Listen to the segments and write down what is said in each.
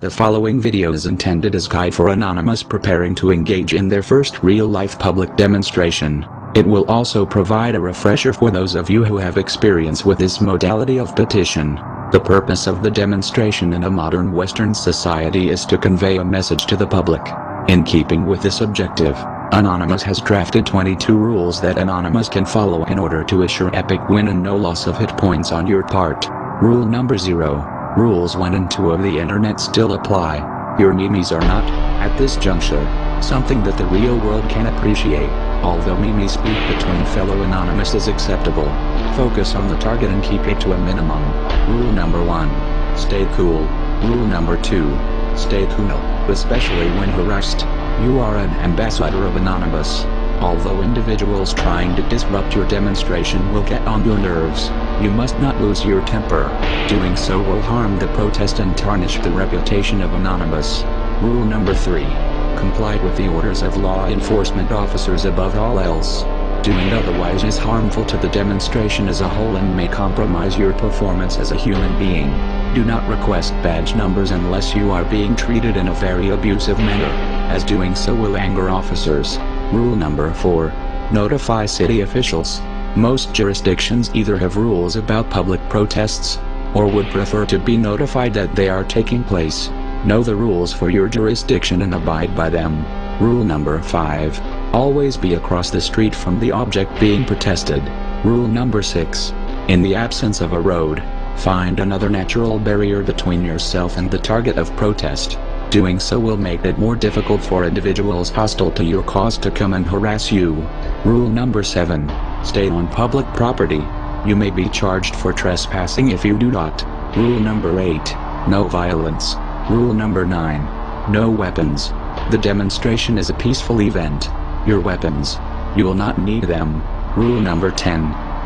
The following video is intended as guide for Anonymous preparing to engage in their first real-life public demonstration. It will also provide a refresher for those of you who have experience with this modality of petition. The purpose of the demonstration in a modern Western society is to convey a message to the public. In keeping with this objective, Anonymous has drafted 22 rules that Anonymous can follow in order to assure epic win and no loss of hit points on your part. Rule number 0. Rules 1 and 2 of the internet still apply. Your memes are not, at this juncture, something that the real world can appreciate. Although memes speak between fellow Anonymous is acceptable, focus on the target and keep it to a minimum. Rule number 1. Stay cool. Rule number 2. Stay cool, especially when harassed. You are an ambassador of Anonymous. Although individuals trying to disrupt your demonstration will get on your nerves, you must not lose your temper. Doing so will harm the protest and tarnish the reputation of Anonymous. Rule number 3. Comply with the orders of law enforcement officers above all else. Doing otherwise is harmful to the demonstration as a whole and may compromise your performance as a human being. Do not request badge numbers unless you are being treated in a very abusive manner, as doing so will anger officers. Rule number 4. Notify city officials. Most jurisdictions either have rules about public protests, or would prefer to be notified that they are taking place. Know the rules for your jurisdiction and abide by them. Rule number 5. Always be across the street from the object being protested. Rule number 6. In the absence of a road, find another natural barrier between yourself and the target of protest. Doing so will make it more difficult for individuals hostile to your cause to come and harass you. Rule number 7. Stay on public property. You may be charged for trespassing if you do not. Rule number 8. No violence. Rule number 9. No weapons. The demonstration is a peaceful event. Your weapons, you will not need them. Rule number 10.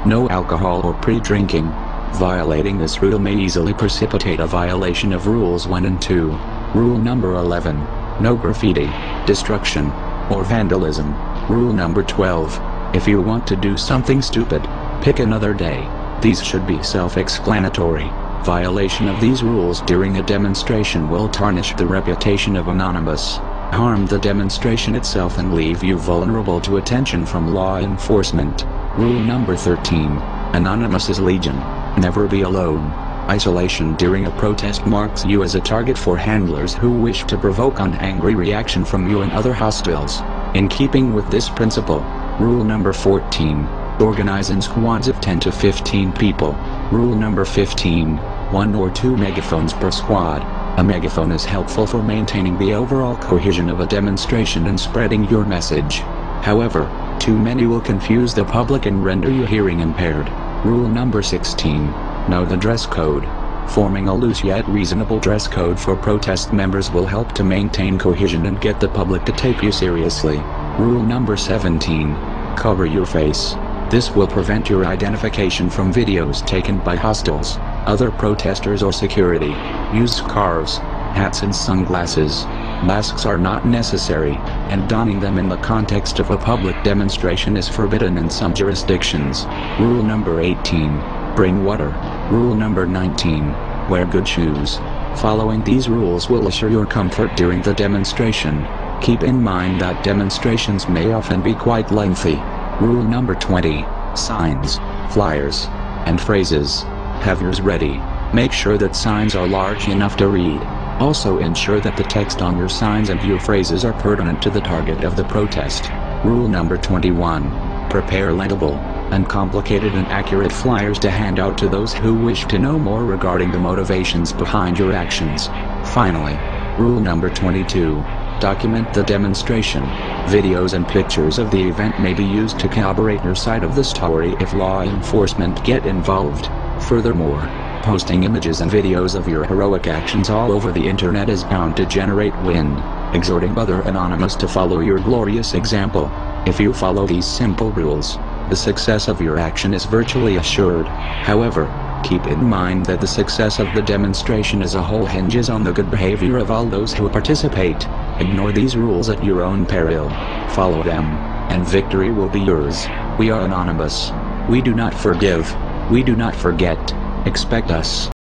No alcohol or pre-drinking. Violating this rule may easily precipitate a violation of rules 1 and 2. Rule number 11. No graffiti, destruction, or vandalism. Rule number 12. If you want to do something stupid, pick another day. These should be self-explanatory. Violation of these rules during a demonstration will tarnish the reputation of Anonymous, harm the demonstration itself and leave you vulnerable to attention from law enforcement. Rule number 13. Anonymous is legion. Never be alone. Isolation during a protest marks you as a target for handlers who wish to provoke an angry reaction from you and other hostiles. In keeping with this principle, rule number 14. Organize in squads of 10 to 15 people. Rule number 15. 1 or 2 megaphones per squad. A megaphone is helpful for maintaining the overall cohesion of a demonstration and spreading your message. However, too many will confuse the public and render you hearing impaired. Rule number 16. Know the dress code. Forming a loose yet reasonable dress code for protest members will help to maintain cohesion and get the public to take you seriously. Rule number 17. Cover your face. This will prevent your identification from videos taken by hostiles, other protesters or security. Use scarves, hats and sunglasses. Masks are not necessary, and donning them in the context of a public demonstration is forbidden in some jurisdictions. Rule number 18. Bring water. Rule number 19. Wear good shoes. Following these rules will assure your comfort during the demonstration. Keep in mind that demonstrations may often be quite lengthy. Rule number 20. Signs, flyers, and phrases. Have yours ready. Make sure that signs are large enough to read. Also ensure that the text on your signs and your phrases are pertinent to the target of the protest. Rule number 21. Prepare legible, uncomplicated and accurate flyers to hand out to those who wish to know more regarding the motivations behind your actions. Finally, rule number 22. Document the demonstration. Videos and pictures of the event may be used to corroborate your side of the story if law enforcement get involved. Furthermore, posting images and videos of your heroic actions all over the internet is bound to generate wind, exhorting other Anonymous to follow your glorious example. If you follow these simple rules, the success of your action is virtually assured. However, keep in mind that the success of the demonstration as a whole hinges on the good behavior of all those who participate. Ignore these rules at your own peril. Follow them, and victory will be yours. We are Anonymous. We do not forgive. We do not forget. Expect us.